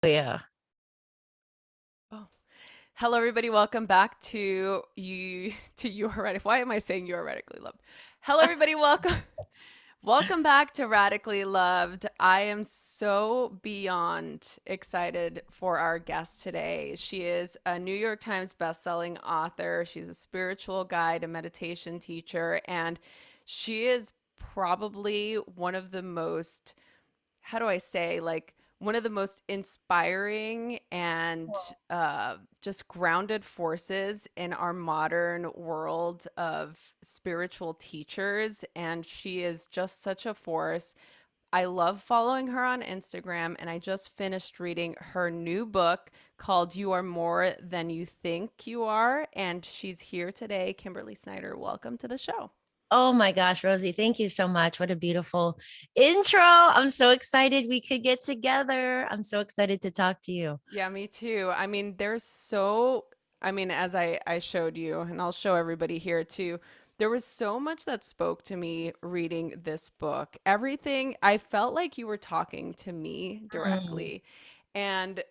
Yeah. Oh, hello, everybody. Welcome back to you to You Are Radically. Why am I saying You Are Radically Loved? Hello, everybody. Welcome. Welcome back to Radically Loved. I am so beyond excited for our guest today. She is a New York Times bestselling author. She's a spiritual guide, a meditation teacher, and she is probably one of the most, how do I say, like one of the most inspiring and just grounded forces in our modern world of spiritual teachers. And she is just such a force. I love following her on Instagram, and I just finished reading her new book called You Are More Than You Think You Are. And she's here today. Kimberly Snyder, welcome to the show. Oh my gosh, Rosie, thank you so much. What a beautiful intro. I'm so excited we could get together. I'm so excited to talk to you. Yeah, me too. I mean, as I showed you, and I'll show everybody here too, there was so much that spoke to me reading this book. Everything, I felt like you were talking to me Mm. directly. And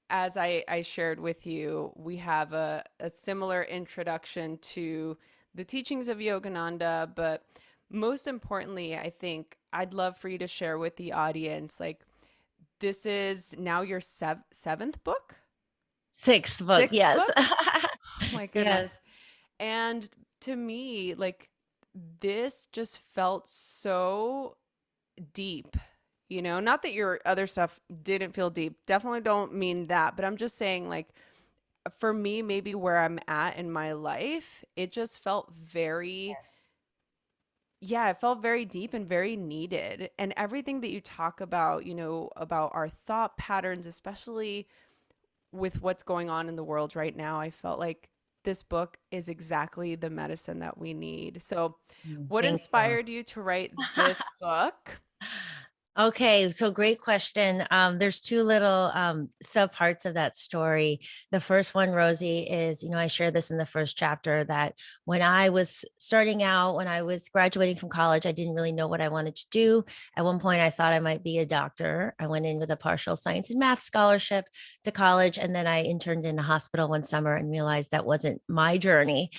as I shared with you, we have a similar introduction to the teachings of Yogananda, but most importantly, I think I'd love for you to share with the audience, like, this is now your seventh book? Sixth book, Sixth yes. book? Oh my Yes. goodness. And to me, like, this just felt so deep. Not that your other stuff didn't feel deep. Definitely don't mean that, but I'm just saying, like, for me, maybe where I'm at in my life, it just felt very, yeah, it felt very deep and very needed. And everything that you talk about, about our thought patterns, especially with what's going on in the world right now, I felt like this book is exactly the medicine that we need. So, what Thank you. inspired you to write this book? Okay, so great question. There's two little sub parts of that story. The first one, Rosie, is I share this in the first chapter that when I was starting out, when I was graduating from college, I didn't really know what I wanted to do. At one point, I thought I might be a doctor. I went in with a partial science and math scholarship to college, and then I interned in a hospital one summer and realized that wasn't my journey.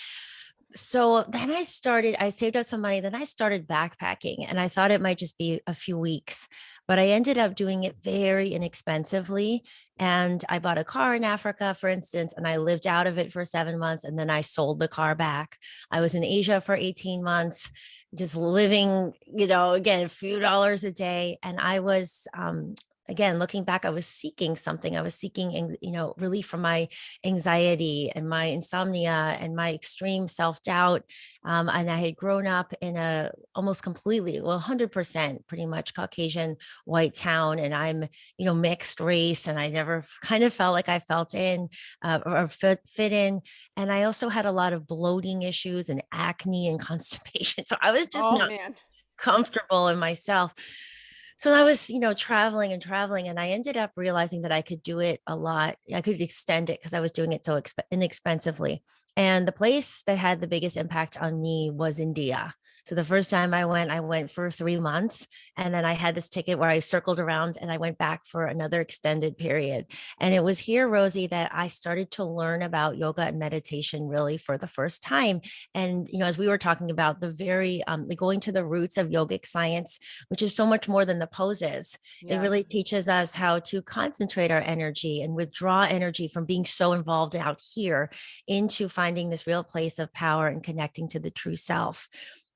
So then I saved up some money. Then I started backpacking and I thought it might just be a few weeks, but I ended up doing it very inexpensively. And I bought a car in Africa, for instance, and I lived out of it for 7 months. And then I sold the car back. I was in Asia for 18 months, just living, again, a few dollars a day. And I was, again, looking back, I was seeking something. I was seeking, relief from my anxiety and my insomnia and my extreme self-doubt. And I had grown up in a almost completely, well, 100% pretty much Caucasian white town. And I'm, mixed race. And I never kind of felt like I felt in or fit in. And I also had a lot of bloating issues and acne and constipation. So I was just Oh not man. comfortable in myself. So I was, traveling and traveling, and I ended up realizing that I could do it a lot. I could extend it because I was doing it so inexpensively. And the place that had the biggest impact on me was India. So the first time I went for 3 months. And then I had this ticket where I circled around and I went back for another extended period. And it was here, Rosie, that I started to learn about yoga and meditation really for the first time. And, as we were talking about the going to the roots of yogic science, which is so much more than the poses. It really Yes. teaches us how to concentrate our energy and withdraw energy from being so involved out here into finding this real place of power and connecting to the true self.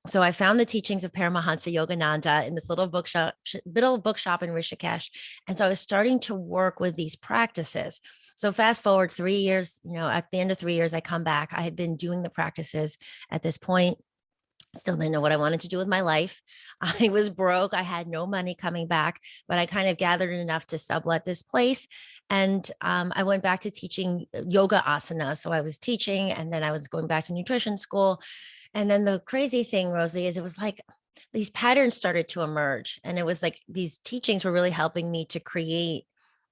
So I found the teachings of Paramahansa Yogananda in this little bookshop in Rishikesh. And so I was starting to work with these practices. So fast forward 3 years, at the end of 3 years, I come back. I had been doing the practices at this point. Still didn't know what I wanted to do with my life. I was broke. I had no money coming back, but I kind of gathered enough to sublet this place. And I went back to teaching yoga asana. So I was teaching and then I was going back to nutrition school. And then the crazy thing, Rosie, is it was like these patterns started to emerge. And it was like these teachings were really helping me to create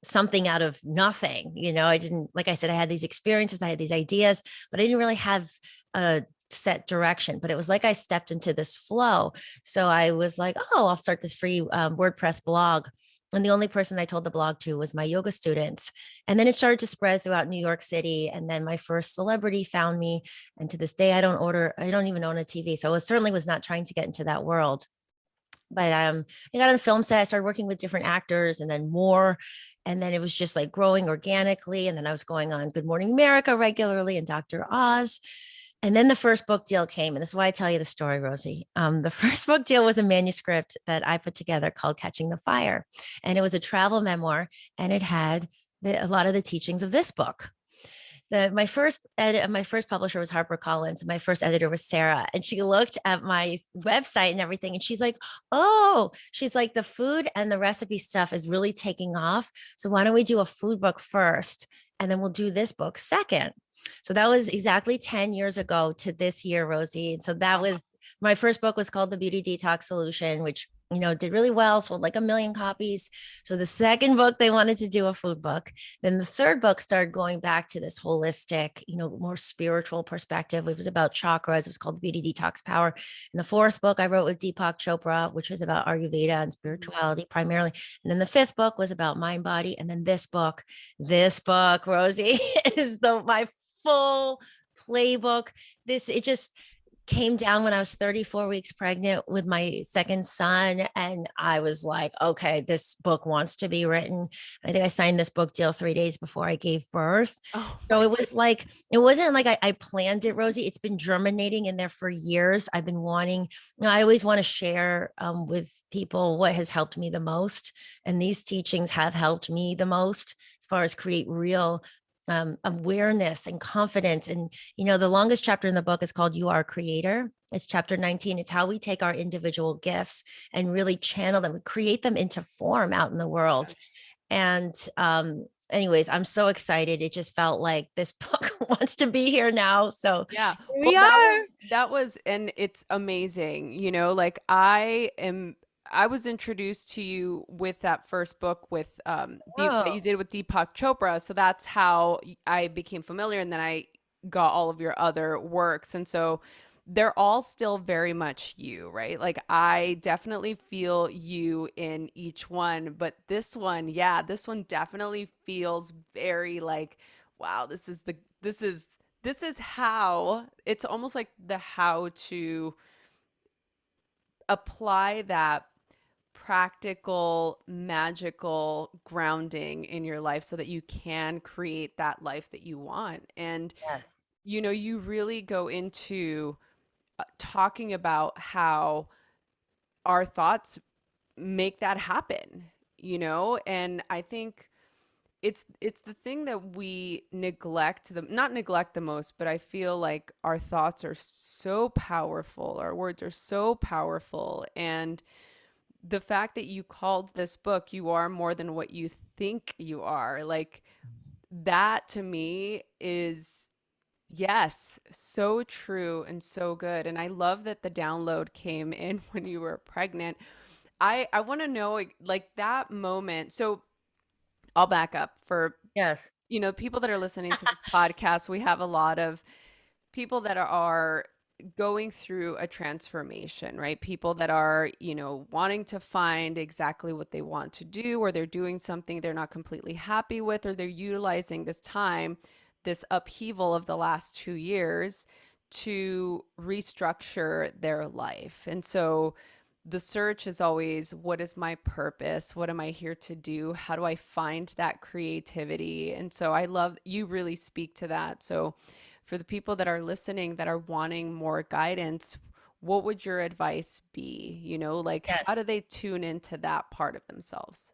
something out of nothing. I didn't, like I said, I had these experiences, I had these ideas, but I didn't really have a set direction. But it was like I stepped into this flow. So I was like, oh, I'll start this free WordPress blog. And the only person I told the blog to was my yoga students. And then it started to spread throughout New York City. And then my first celebrity found me. And to this day, I don't even own a TV. So I certainly was not trying to get into that world. But I got on a film set. I started working with different actors and then more. And then it was just like growing organically. And then I was going on Good Morning America regularly and Dr. Oz. And then the first book deal came. And this is why I tell you the story, Rosie. The first book deal was a manuscript that I put together called Catching the Fire. And it was a travel memoir. And it had a lot of the teachings of this book. My first publisher was HarperCollins, and my first editor was Sarah. And she looked at my website and everything, and she's like, "Oh, she's like, the food and the recipe stuff is really taking off. So why don't we do a food book first, and then we'll do this book second?" So that was exactly 10 years ago to this year, Rosie. And so that was my first book was called The Beauty Detox Solution, which did really well, sold like 1 million copies. So the second book, they wanted to do a food book. Then the third book started going back to this holistic, more spiritual perspective. It was about chakras. It was called The Beauty Detox Power. And the fourth book I wrote with Deepak Chopra, which was about Ayurveda and spirituality primarily. And then the fifth book was about mind, body. And then this book, Rosie, is my full playbook. It just came down when I was 34 weeks pregnant with my second son. And I was like, okay, this book wants to be written. I think I signed this book deal 3 days before I gave birth. Oh So my it was like, it wasn't like I planned it, Rosie. It's been germinating in there for years. I've been wanting, I always want to share with people what has helped me the most. And these teachings have helped me the most as far as create real awareness and confidence. And, the longest chapter in the book is called You Are Creator. It's chapter 19. It's how we take our individual gifts and really channel them, create them into form out in the world. yes. And, anyways, I'm so excited. It just felt like this book wants to be here now. So Yeah. here Well, we are. that was, and it's amazing, like I was introduced to you with that first book with that you Oh, did with Deepak Chopra. So that's how I became familiar, and then I got all of your other works. And so they're all still very much you, right? Like I definitely feel you in each one, but this one definitely feels very like, wow, this is how it's almost like the how to apply that practical, magical grounding in your life so that you can create that life that you want. And, yes. you really go into talking about how our thoughts make that happen, and I think it's the thing that we neglect the not neglect the most, but I feel like our thoughts are so powerful, our words are so powerful. And the fact that you called this book You Are More Than What You Think You Are, like that to me is, yes, so true and so good. And I love that the download came in when you were pregnant. I want to know like that moment. So I'll back up for Yes. people that are listening to this podcast. We have a lot of people that are going through a transformation, right? People that are, wanting to find exactly what they want to do, or they're doing something they're not completely happy with, or they're utilizing this time, this upheaval of the last 2 years to restructure their life. And so the search is always, what is my purpose? What am I here to do? How do I find that creativity? And so I love you really speak to that. So for the people that are listening that are wanting more guidance, what would your advice be? Like how Yes. do they tune into that part of themselves?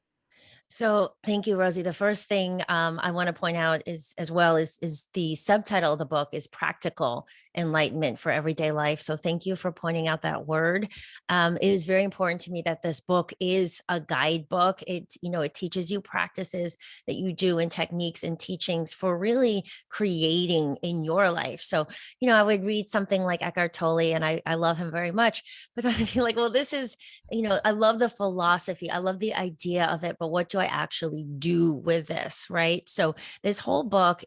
So thank you, Rosie. The first thing I want to point out is as well is the subtitle of the book is practical enlightenment for everyday life. So thank you for pointing out that word. It is very important to me that this book is a guidebook. It teaches you practices that you do and techniques and teachings for really creating in your life. So, I would read something like Eckhart Tolle, and I love him very much, but I feel like, well, this is I love the philosophy. I love the idea of it, but what do I actually do with this? Right. So this whole book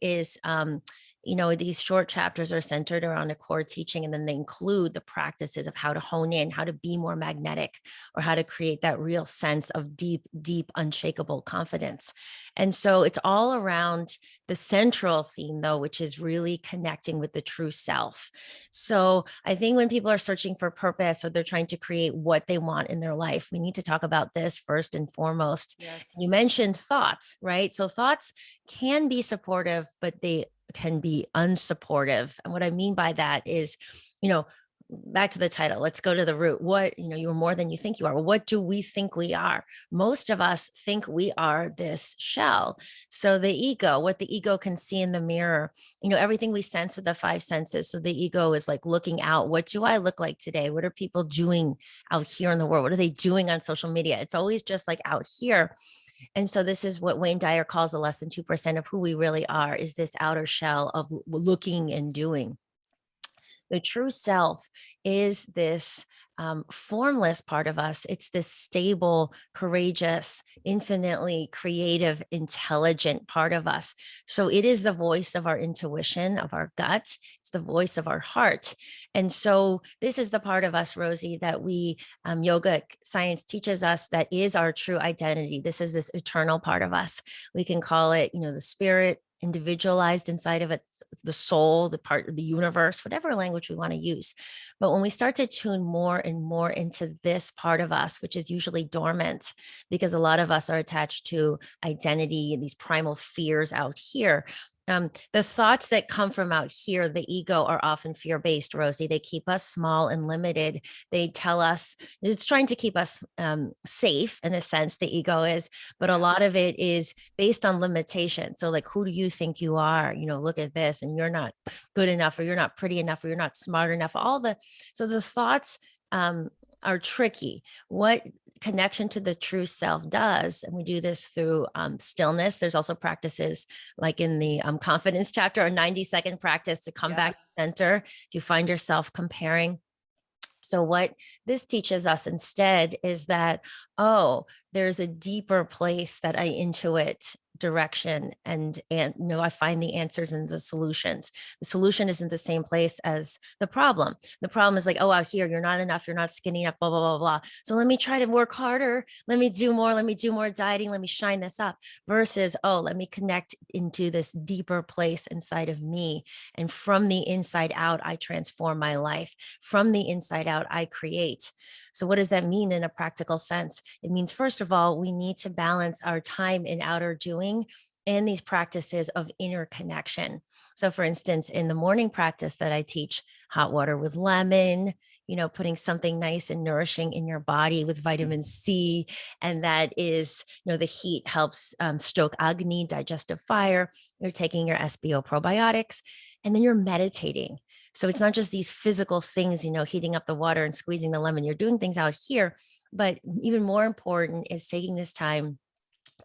these short chapters are centered around a core teaching, and then they include the practices of how to hone in, how to be more magnetic, or how to create that real sense of deep, deep, unshakable confidence. And so it's all around the central theme, though, which is really connecting with the true self. So I think when people are searching for purpose or they're trying to create what they want in their life, we need to talk about this first and foremost. You Yes. mentioned thoughts, right? So thoughts can be supportive, but they can be unsupportive. And what I mean by that is, you know, back to the title, let's go to the root. What, you're more than you think you are. Well, what do we think we are? Most of us think we are this shell. So the ego, what the ego can see in the mirror, everything we sense with the five senses. So the ego is like looking out. What do I look like today? What are people doing out here in the world? What are they doing on social media? It's always just like out here. And so this is what Wayne Dyer calls the less than 2% of who we really are, is this outer shell of looking and doing. The true self is this formless part of us. It's this stable, courageous, infinitely creative, intelligent part of us. So it is the voice of our intuition, of our gut. It's the voice of our heart. And so this is the part of us, Rosie, that yoga science teaches us that is our true identity. This is this eternal part of us. We can call it, the spirit, individualized inside of it, the soul, the part of the universe, whatever language we want to use. But when we start to tune more and more into this part of us, which is usually dormant, because a lot of us are attached to identity and these primal fears out here. The thoughts that come from out here, the ego, are often fear-based, Rosie. They keep us small and limited. They tell us it's trying to keep us safe, in a sense, the ego is, but a Yeah. lot of it is based on limitation. So like, who do you think you are? Look at this, and you're not good enough, or you're not pretty enough, or you're not smart enough. So the thoughts are tricky. What connection to the true self does, and we do this through stillness. There's also practices like in the confidence chapter, a 90-second practice to come back Yes. to center. If you find yourself comparing, so what this teaches us instead is that, oh, there's a deeper place that I intuit direction, and I find the answers and the solutions. The solution isn't the same place as the problem. The problem is like, oh, out here, you're not enough, you're not skinny enough, blah, blah, blah, blah. So let me try to work harder. Let me do more dieting. Let me shine this up versus, oh, let me connect into this deeper place inside of me. And from the inside out, I transform my life. From the inside out, I create. So, what does that mean in a practical sense? It means, first of all, we need to balance our time in outer doing and these practices of inner connection. So, for instance, in the morning practice that I teach, hot water with lemon, putting something nice and nourishing in your body with vitamin C. And that is, the heat helps stoke Agni, digestive fire. You're taking your SBO probiotics, and then you're meditating. So it's not just these physical things, heating up the water and squeezing the lemon. You're doing things out here. But even more important is taking this time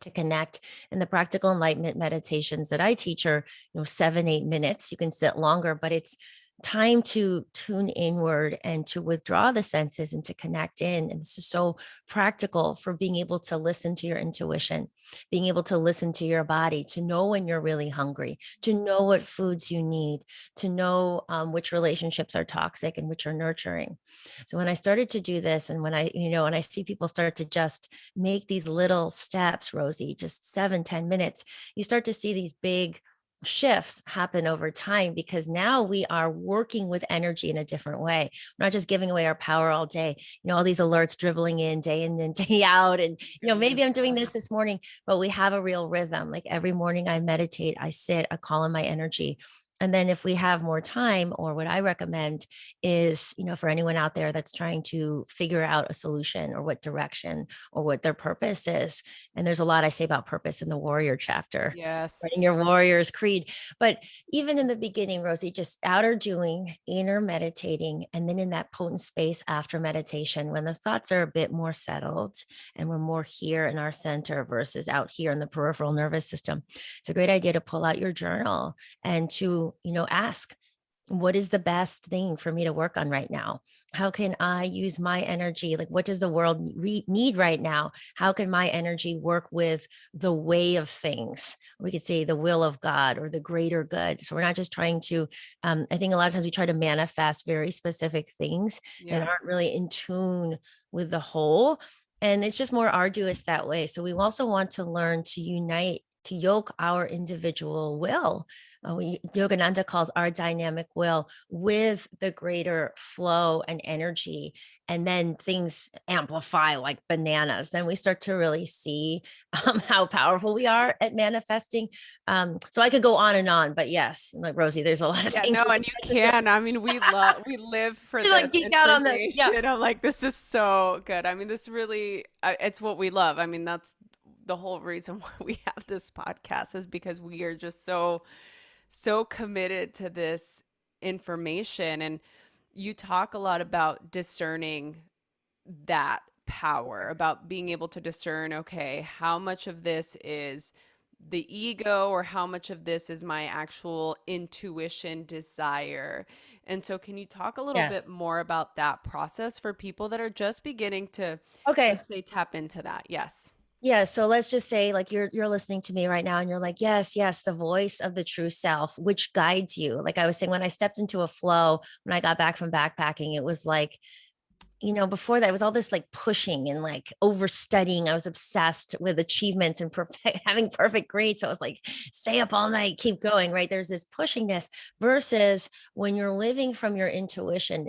to connect. And the practical enlightenment meditations that I teach are, 7, 8 minutes. You can sit longer, but it's time to tune inward and to withdraw the senses and to connect in. And this is so practical for being able to listen to your intuition, being able to listen to your body, to know when you're really hungry, to know what foods you need, to know which relationships are toxic and which are nurturing. So when I started to do this, and when I see people start to just make these little steps, Rosie, just 7, 10 minutes, you start to see these big shifts happen over time, because now we are working with energy in a different way. We're not just giving away our power all day, all these alerts dribbling in and day out. And, maybe I'm doing this morning, but we have a real rhythm. Like every morning I meditate, I sit, I call in my energy. And then if we have more time, or what I recommend is, for anyone out there that's trying to figure out a solution or what direction or what their purpose is. And there's a lot I say about purpose in the warrior chapter, writing Yes. your warrior's creed. But even in the beginning, Rosie, just outer doing, inner meditating, and then in that potent space after meditation, when the thoughts are a bit more settled and we're more here in our center versus out here in the peripheral nervous system, it's a great idea to pull out your journal and to, ask, what is the best thing for me to work on right now? How can I use my energy? Like, what does the world need right now? How can my energy work with the way of things? We could say the will of God or the greater good. So we're not just trying to, I think a lot of times we try to manifest very specific things that Yeah. aren't really in tune with the whole. And it's just more arduous that way. So we also want to learn to unite, to yoke our individual will, Yogananda calls our dynamic will, with the greater flow and energy. And then things amplify like bananas. Then we start to really see how powerful we are at manifesting. So I could go on, but yes, like Rosie, there's a lot of Yeah, things no, we and you can. I mean, we live for can like this geek out on this. Yeah. information. I'm like, this is so good. I mean, this really, it's what we love. I mean, that's the whole reason why we have this podcast is because we are just so committed to this information. And you talk a lot about discerning that power, about being able to discern, okay, how much of this is the ego or how much of this is my actual intuition desire. And so can you talk a little bit Yes. more about that process for people that are just beginning to, Okay. let's say, tap into that? Yes. Yeah, so let's just say like you're listening to me right now and you're like, yes, yes, the voice of the true self, which guides you. Like I was saying, when I stepped into a flow, when I got back from backpacking, it was like, before that, it was all this like pushing and like overstudying. I was obsessed with achievements and having perfect grades. So I was like, stay up all night, keep going, right? There's this pushingness versus when you're living from your intuition,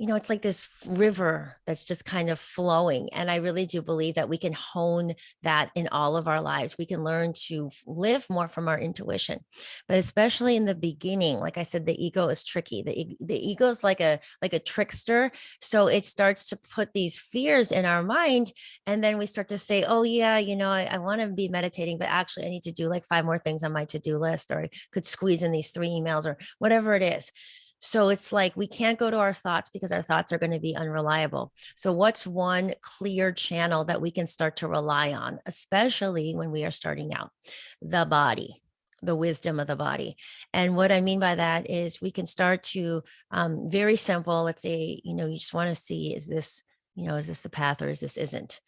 it's like this river that's just kind of flowing. And I really do believe that we can hone that in all of our lives. We can learn to live more from our intuition, but especially in the beginning, like I said, the ego is tricky. The ego is like a trickster. So it starts to put these fears in our mind. And then we start to say, oh yeah, I want to be meditating, but actually I need to do like 5 more things on my to-do list, or I could squeeze in these 3 emails or whatever it is. So it's like we can't go to our thoughts because our thoughts are going to be unreliable. So, what's one clear channel that we can start to rely on, especially when we are starting out? The body, the wisdom of the body. And what I mean by that is we can start to, very simple. Let's say, you just want to see, is this the path or is this isn't?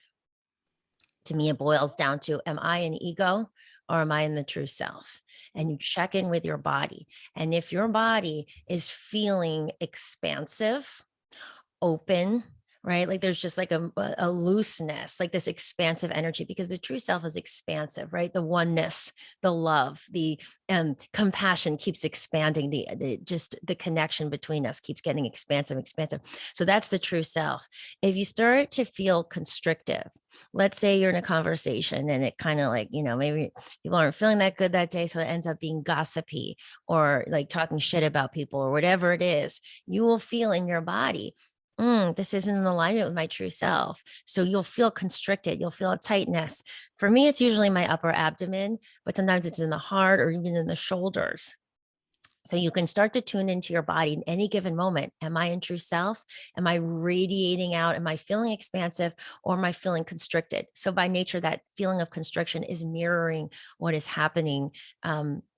To me, it boils down to, am I an ego or am I in the true self? And you check in with your body. And if your body is feeling expansive, open, right? Like there's just like a looseness, like this expansive energy, because the true self is expansive, right? The oneness, the love, the compassion keeps expanding. The connection between us keeps getting expansive, expansive. So that's the true self. If you start to feel constrictive, let's say you're in a conversation and it kind of like, maybe people aren't feeling that good that day. So it ends up being gossipy or like talking shit about people or whatever it is, you will feel in your body, this isn't in alignment with my true self. So you'll feel constricted. You'll feel a tightness. For me, it's usually my upper abdomen, but sometimes it's in the heart or even in the shoulders. So you can start to tune into your body in any given moment. Am I in true self? Am I radiating out? Am I feeling expansive or am I feeling constricted? So by nature, that feeling of constriction is mirroring what is happening.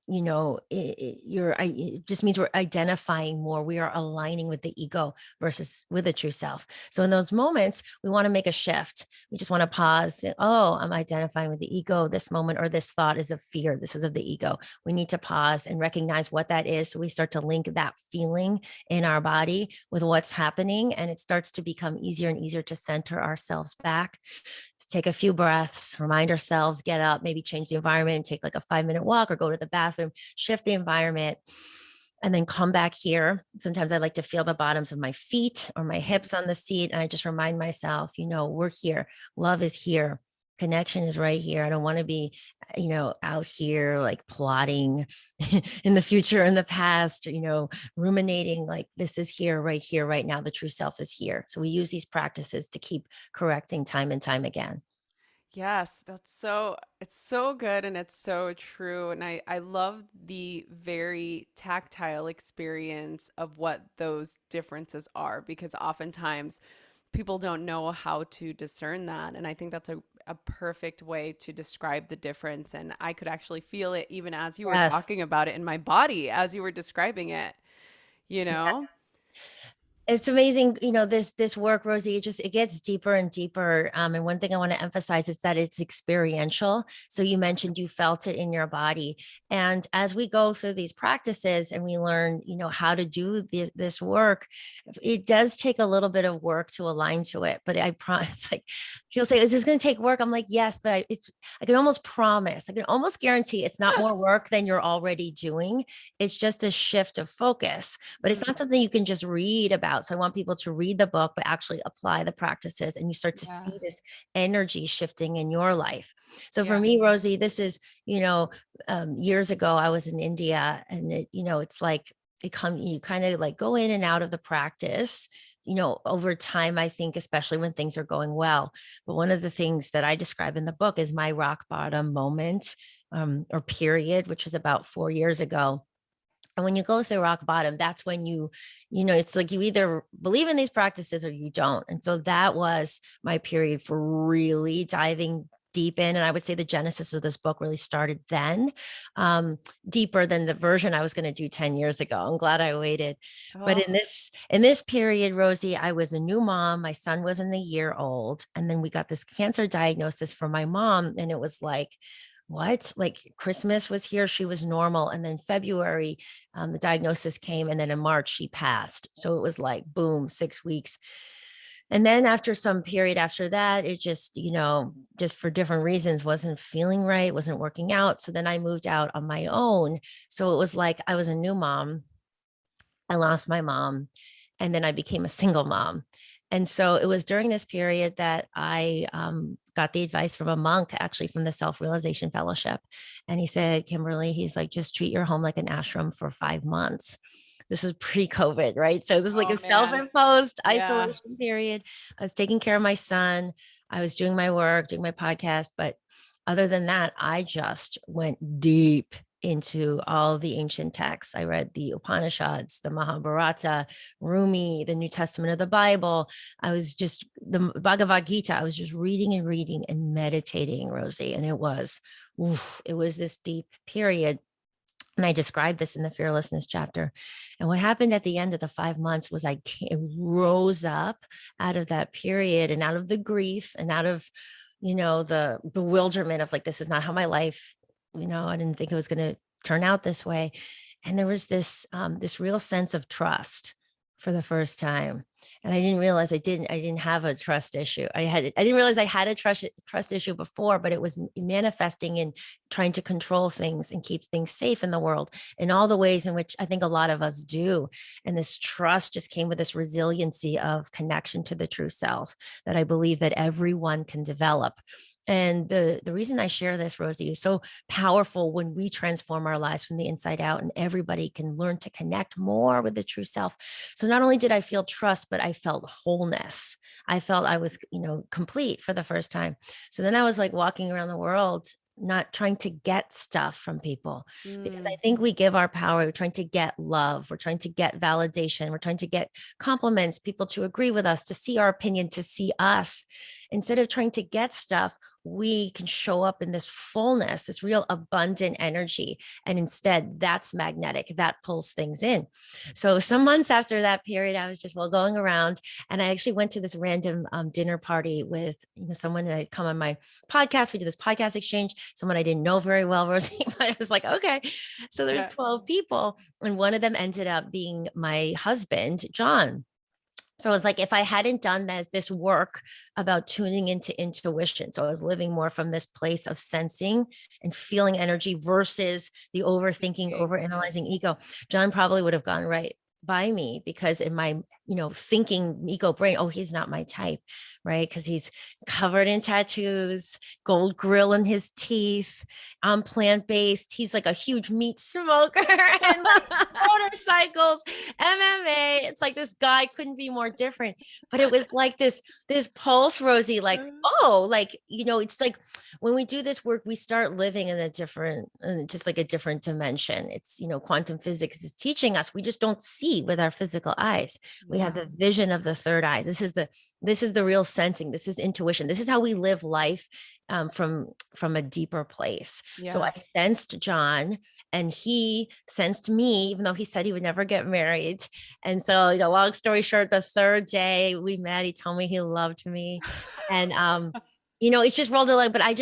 It just means we're identifying more. We are aligning with the ego versus with the true self. So in those moments, we want to make a shift. We just want to pause. Oh, I'm identifying with the ego this moment, or this thought is of fear. This is of the ego. We need to pause and recognize what that is. So we start to link that feeling in our body with what's happening. And it starts to become easier and easier to center ourselves back. Take a few breaths, remind ourselves, get up, maybe change the environment, take like a 5-minute walk or go to the bathroom, shift the environment, and then come back here. Sometimes I like to feel the bottoms of my feet or my hips on the seat. And I just remind myself, we're here. Love is here. Connection is right here. I don't want to be, out here like plotting in the future, in the past, ruminating like this is here, right now. The true self is here. So we use these practices to keep correcting time and time again. Yes, it's so good and it's so true. And I love the very tactile experience of what those differences are because oftentimes people don't know how to discern that. And I think that's a perfect way to describe the difference. And I could actually feel it even as you were Yes. talking about it in my body as you were describing it. you know? It's amazing, this work, Rosie. It gets deeper and deeper. And one thing I want to emphasize is that it's experiential. So you mentioned you felt it in your body, and as we go through these practices and we learn, how to do this work, it does take a little bit of work to align to it. But I promise, like he'll say, "Is this going to take work?" I'm like, "Yes," but I can almost promise, I can almost guarantee it's not more work than you're already doing. It's just a shift of focus, but it's not Mm, something you can just read about. So I want people to read the book, but actually apply the practices, and you start to yeah. see this energy shifting in your life. So for Yeah. me, Rosie, this is, years ago, I was in India, and it's like you kind of like go in and out of the practice, over time, I think, especially when things are going well. But one of the things that I describe in the book is my rock bottom moment, or period, which was about 4 years ago. And when you go through rock bottom, that's when it's like you either believe in these practices or you don't. And so that was my period for really diving deep in. And I would say the genesis of this book really started then, um, deeper than the version I was going to do 10 years ago. I'm glad I waited. But Oh, in this period, Rosie, I was a new mom. My son wasn't a year old. And then we got this cancer diagnosis for my mom. And it was like, what? Like Christmas was here, she was normal. And then February, the diagnosis came, and then in March she passed. So it was like boom, 6 weeks. And then after some period after that, it just, just for different reasons, wasn't feeling right, wasn't working out. So then I moved out on my own. So it was like I was a new mom. I lost my mom, and then I became a single mom. And so it was during this period that I got the advice from a monk, actually from the Self Realization Fellowship. And he said, Kimberly, he's like, just treat your home like an ashram for 5 months. This was pre COVID, right? So this is like oh a self man. imposed Yeah. isolation period. I was taking care of my son. I was doing my work, doing my podcast. But other than that, I just went deep into all the ancient texts. I read the Upanishads, the Mahabharata, Rumi, the New Testament of the Bible. I was just the Bhagavad Gita. I was just reading and reading and meditating, Rosie. And it was this deep period. And I described this in the fearlessness chapter. And what happened at the end of the 5 months was rose up out of that period, and out of the grief, and out of, the bewilderment of like, this is not how my life, I didn't think it was going to turn out this way. And there was this real sense of trust for the first time. And I didn't realize I didn't have a trust issue. I didn't realize I had a trust issue before, but it was manifesting in trying to control things and keep things safe in the world in all the ways in which I think a lot of us do. And this trust just came with this resiliency of connection to the true self that I believe that everyone can develop. And the reason I share this, Rosie, is so powerful when we transform our lives from the inside out, and everybody can learn to connect more with the true self. So not only did I feel trust, but I felt wholeness. I felt I was, complete for the first time. So then I was like walking around the world, not trying to get stuff from people, because I Mm, think we give our power. We're trying to get love. We're trying to get validation. We're trying to get compliments, people to agree with us, to see our opinion, to see us. Instead of trying to get stuff, we can show up in this fullness, this real abundant energy. And instead, that's magnetic, that pulls things in. So, some months after that period, I was just going around, and I actually went to this random dinner party with someone that had come on my podcast. We did this podcast exchange, someone I didn't know very well, Rosie, but I was like, okay. So, there's yeah. 12 people, and one of them ended up being my husband, John. So I was like, if I hadn't done this work about tuning into intuition, so I was living more from this place of sensing and feeling energy versus the overthinking, Thinking. Yes. overanalyzing ego, John probably would have gone right by me, because in my thinking ego brain, oh, he's not my type, right? Because he's covered in tattoos, gold grill in his teeth, I'm plant-based, he's like a huge meat smoker and like motorcycles, MMA. It's like this guy couldn't be more different. But it was like this pulse, Rosie, like, oh, like, it's like when we do this work, we start living in a different, just like a different dimension. It's, quantum physics is teaching us. We just don't see with our physical eyes. We have Yeah. the vision of the third eye. This is the real sensing. This is intuition. This is how we live life from a deeper place. So I Yes. sensed John, and he sensed me, even though he said he would never get married. And so, long story short, the third day we met, he told me he loved me. And it's just rolled along. But I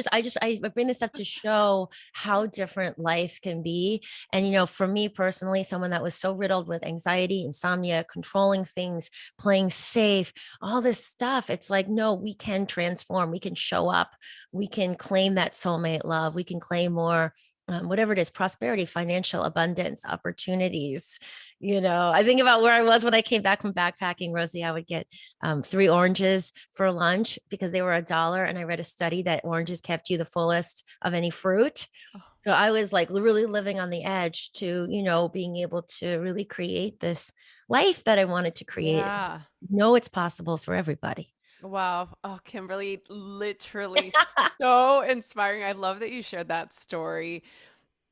bring this up to show how different life can be. And for me personally, someone that was so riddled with anxiety, insomnia, controlling things, playing safe, all this stuff, it's like, no, we can transform, we can show up, we can claim that soulmate love, we can claim more, whatever it is, prosperity, financial abundance, opportunities. I think about where I was when I came back from backpacking, Rosie. I would get 3 oranges for lunch because they were $1. And I read a study that oranges kept you the fullest of any fruit. Oh, So I was like really living on the edge to, being able to really create this life that I wanted to create. yeah. Know it's possible for everybody. Wow. Oh, Kimberly, literally so inspiring. I love that you shared that story.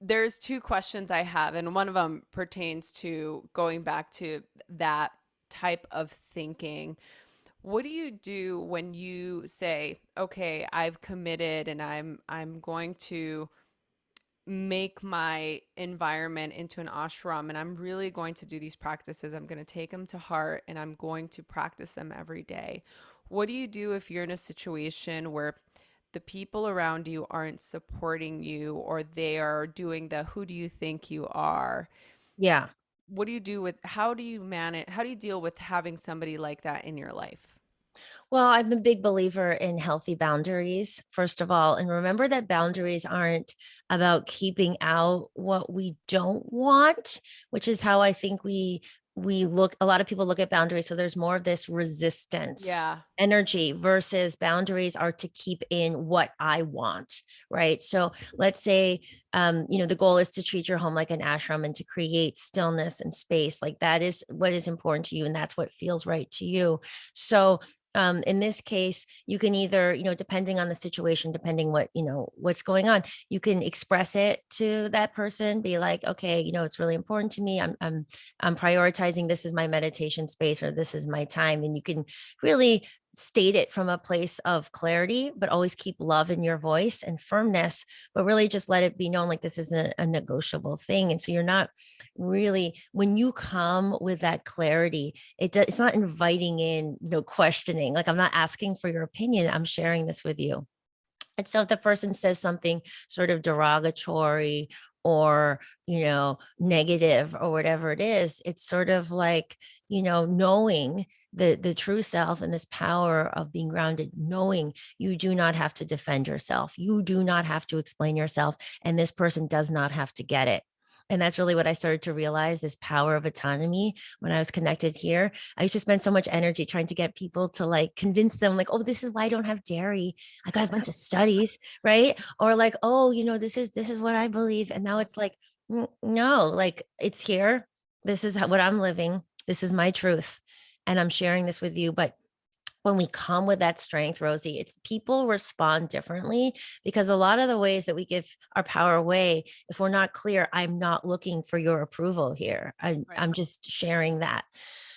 There's two questions I have, and one of them pertains to going back to that type of thinking. What do you do when you say, "Okay, I've committed and I'm going to make my environment into an ashram and I'm really going to do these practices. I'm going to take them to heart and I'm going to practice them every day." What do you do if you're in a situation where the people around you aren't supporting you or they are doing the who do you think you are? Yeah. What do you do with how do you manage how do you deal with having somebody like that in your life? Well, I'm a big believer in healthy boundaries, first of all. And remember that boundaries aren't about keeping out what we don't want, which is how I think we look, a lot of people look at boundaries. So there's more of this resistance Yeah. energy versus boundaries are to keep in what I want. Right. So let's say the goal is to treat your home like an ashram and to create stillness and space. Like that is what is important to you. And that's what feels right to you. So in this case, you can either, depending on the situation, depending what's going on, you can express it to that person, be like, okay, it's really important to me. I'm prioritizing, this is my meditation space, or this is my time. And you can really state it from a place of clarity, but always keep love in your voice and firmness, but really just let it be known like this isn't a negotiable thing. And so you're not really, when you come with that clarity, it's not inviting in, questioning. Like, I'm not asking for your opinion. I'm sharing this with you. And so if the person says something sort of derogatory or, negative or whatever it is, it's sort of like, knowing the true self and this power of being grounded, knowing you do not have to defend yourself. You do not have to explain yourself. And this person does not have to get it. And that's really what I started to realize, this power of autonomy when I was connected here. I used to spend so much energy trying to get people to like convince them, like, oh, this is why I don't have dairy. I got a bunch of studies, right? Or like, oh, this is what I believe. And now it's like, no, like it's here. This is what I'm living. This is my truth. And I'm sharing this with you. But when we come with that strength, Rosie, it's people respond differently because a lot of the ways that we give our power away, if we're not clear, I'm not looking for your approval here. I'm, Right. I'm just sharing that.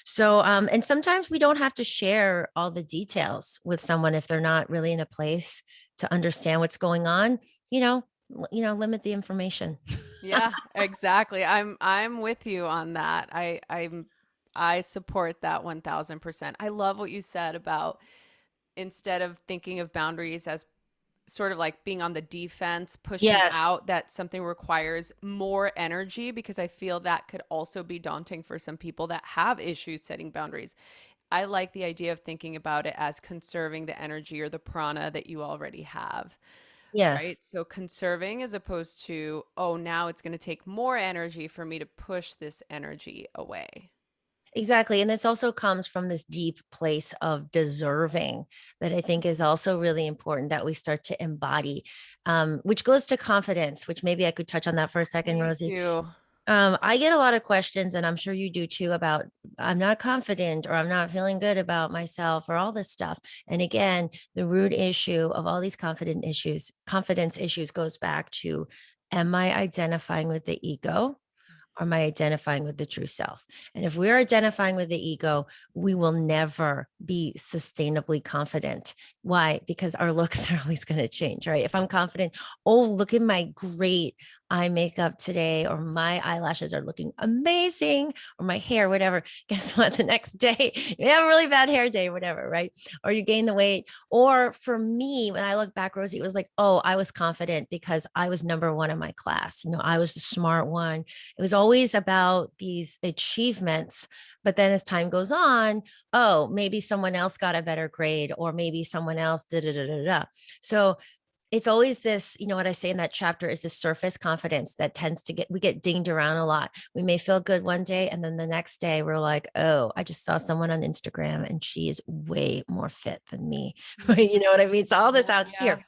So, and sometimes we don't have to share all the details with someone if they're not really in a place to understand what's going on, limit the information. Yeah, exactly. I'm with you on that. I support that 1000%. I love what you said about instead of thinking of boundaries as sort of like being on the defense, pushing Yes. out that something requires more energy because I feel that could also be daunting for some people that have issues setting boundaries. I like the idea of thinking about it as conserving the energy or the prana that you already have. Right? Yes. So conserving as opposed to, oh, now it's going to take more energy for me to push this energy away. Exactly. And this also comes from this deep place of deserving that I think is also really important that we start to embody, which goes to confidence, which maybe I could touch on that for a second, Please Rosie. do. I get a lot of questions, and I'm sure you do too, about I'm not confident or I'm not feeling good about myself or all this stuff. And again, the root issue of all these confidence issues goes back to, am I identifying with the ego? or am I identifying with the true self? And if we're identifying with the ego, we will never be sustainably confident. Why? Because our looks are always going to change, right? If I'm confident, oh, look at my great eye makeup today, or my eyelashes are looking amazing, or my hair, whatever. Guess what? The next day, you have a really bad hair day, whatever, right? Or you gain the weight. Or for me, when I look back, Rosie, it was like, oh, I was confident because I was number one in my class. I was the smart one. It was always about these achievements. But then as time goes on, oh, maybe someone else got a better grade, or maybe someone else da da da da da. So it's always this, what I say in that chapter is this surface confidence that tends to we get dinged around a lot. We may feel good one day, and then the next day we're like, oh, I just saw someone on Instagram and she is way more fit than me. Right? You know what I mean? So all this out Yeah. here.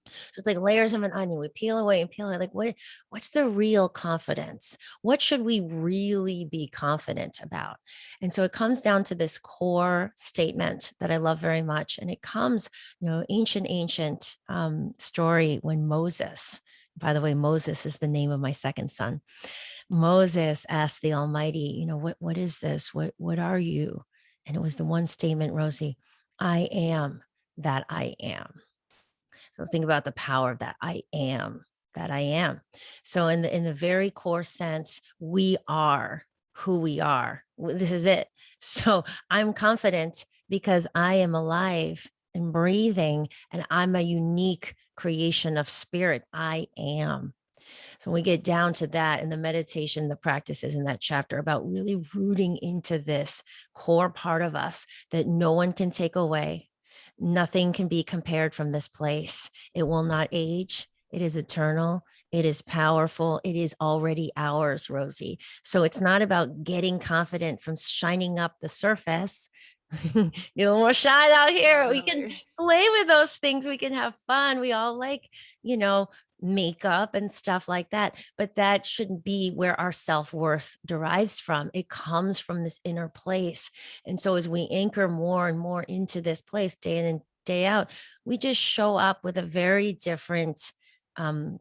So it's like layers of an onion. We peel away and peel away. Like, what's the real confidence? What should we really be confident about? And so it comes down to this core statement that I love very much. And it comes, ancient story when Moses, by the way, Moses is the name of my second son. Moses asked the Almighty, what is this? What are you? And it was the one statement, Rosie, I am that I am. So think about the power of that. I am that I am. So in the very core sense, we are who we are. This is it. So I'm confident because I am alive and breathing, and I'm a unique creation of spirit. I am. So when we get down to that and the meditation, the practices in that chapter about really rooting into this core part of us that no one can take away. Nothing can be compared from this place. It will not age. It is eternal. It is powerful. It is already ours, Rosie. So it's not about getting confident from shining up the surface. We'll shine out here. We can Totally. play with those things. We can have fun. We all like, you know, makeup and stuff like that. But that shouldn't be where our self worth derives from. It comes from this inner place. And so as we anchor more and more into this place day in and day out, we just show up with a very different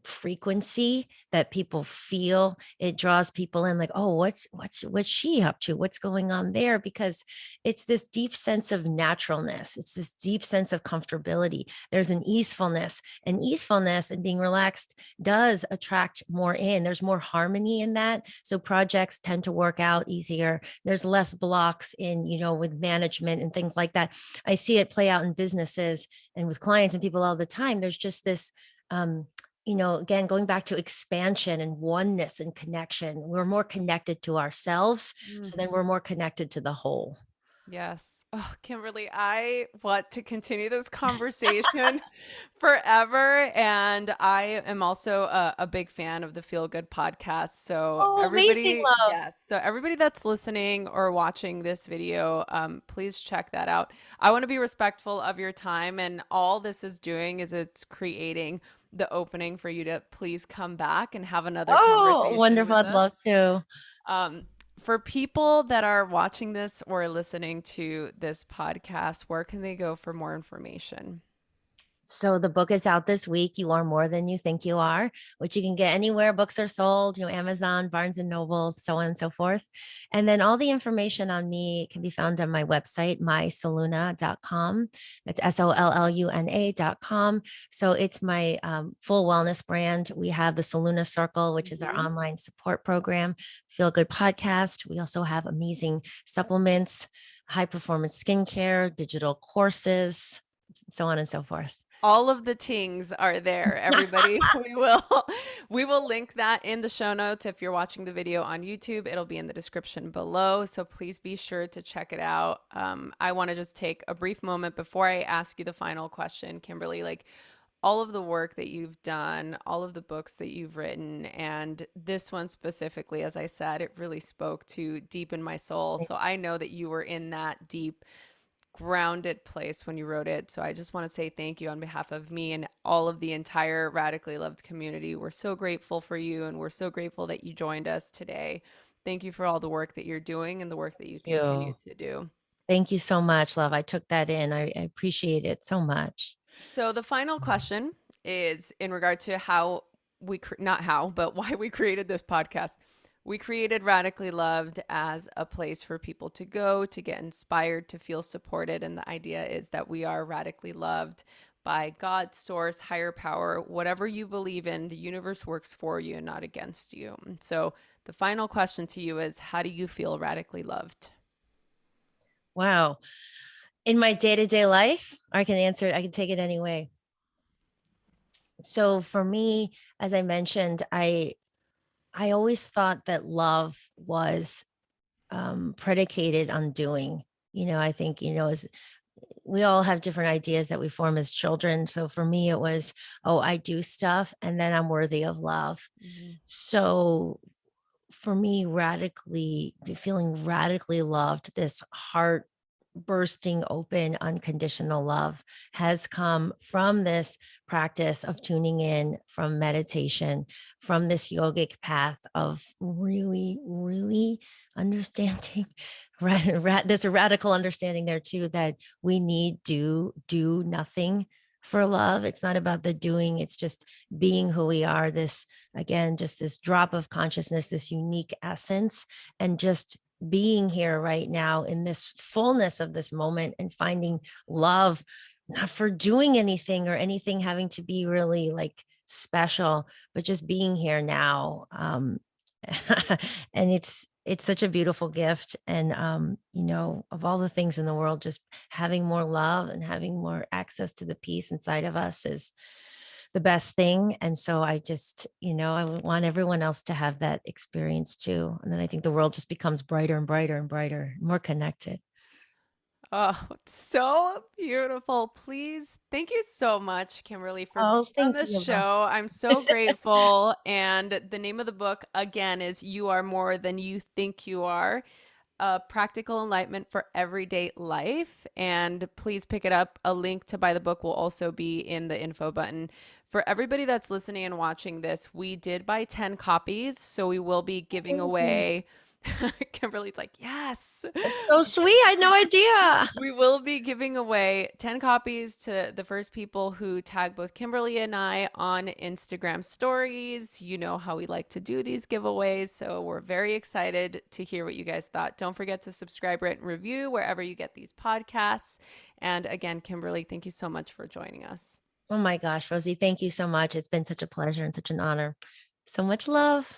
frequency that people feel. It draws people in like, oh, what's she up to, what's going on there, because it's this deep sense of naturalness, it's this deep sense of comfortability. There's an easefulness, and being relaxed does attract more in. There's more harmony in that, so projects tend to work out easier. There's less blocks in, with management and things like that. I see it play out in businesses and with clients and people all the time. There's just this again, going back to expansion and oneness and connection, we're more connected to ourselves. So then we're more connected to the whole. Yes. Oh, Kimberly, I want to continue this conversation forever. And I am also a big fan of the Feel Good podcast. So Oh, amazing everybody, love. yes. So everybody that's listening or watching this video, please check that out. I want to be respectful of your time, and all this is doing is it's creating the opening for you to please come back and have another Oh, conversation wonderful. with I'd love us. to. Um, for people that are watching this or listening to this podcast, where can they go for more information? So the book is out this week. You are more than you think you are, which you can get anywhere books are sold, Amazon, Barnes and Nobles, so on and so forth. And then all the information on me can be found on my website, mysolluna.com. That's SOLLUNA.com. So it's my full wellness brand. We have the Solluna Circle, which is our Mhm. online support program, Feel Good podcast. We also have amazing supplements, high performance skincare, digital courses, so on and so forth. All of the tings are there, everybody. We will link that in the show notes. If you're watching the video on YouTube, it'll be in the description below. So please be sure to check it out. I want to just take a brief moment before I ask you the final question, Kimberly. Like, all of the work that you've done, all of the books that you've written, and this one specifically, as I said, it really spoke to deep in my soul. So I know that you were in that deep, grounded place when you wrote it. So I just want to say thank you on behalf of me and all of the entire Radically Loved community. We're so grateful for you, and we're so grateful that you joined us today. Thank you for all the work that you're doing and the work that you continue You. to do. Thank you so much, love. I took that in. I appreciate it so much. So the final question is in regard to how not how, but why we created this podcast. We created Radically Loved as a place for people to go, to get inspired, to feel supported. And the idea is that we are radically loved by God, source, higher power, whatever you believe in, the universe works for you and not against you. And so the final question to you is, how do you feel radically loved? Wow. In my day-to-day life, I can answer it, I can take it any way. So for me, as I mentioned, I always thought that love was predicated on doing. I think, as we all have different ideas that we form as children. So for me, it was, oh, I do stuff and then I'm worthy of love. Mm-hmm. So for me, feeling radically loved, this heart bursting open, unconditional love has come from this practice of tuning in, from meditation, from this yogic path of really, really understanding. There's a radical understanding there too that we need to do nothing for love. It's not about the doing, it's just being who we are. This, again, just this drop of consciousness, this unique essence, and just being here right now in this fullness of this moment and finding love, not for doing anything or anything having to be really like special, but just being here now. And it's such a beautiful gift. And of all the things in the world, just having more love and having more access to the peace inside of us is the best thing. And so I just, I would want everyone else to have that experience too. And then I think the world just becomes brighter and brighter and brighter, more connected. Oh, so beautiful. Please, thank you so much, Kimberly, for being Oh, on thank this you. show. I'm so grateful. And the name of the book, again, is You Are More Than You Think You Are, a practical enlightenment for everyday life. And please pick it up. A link to buy the book will also be in the info button. For everybody that's listening and watching this, we did buy 10 copies. So we will be giving Amazing. away. Kimberly's like, yes. That's so sweet. I had no idea. We will be giving away 10 copies to the first people who tag both Kimberly and I on Instagram stories. You know how we like to do these giveaways. So we're very excited to hear what you guys thought. Don't forget to subscribe, rate, and review wherever you get these podcasts. And again, Kimberly, thank you so much for joining us. Oh my gosh, Rosie, thank you so much. It's been such a pleasure and such an honor. So much love.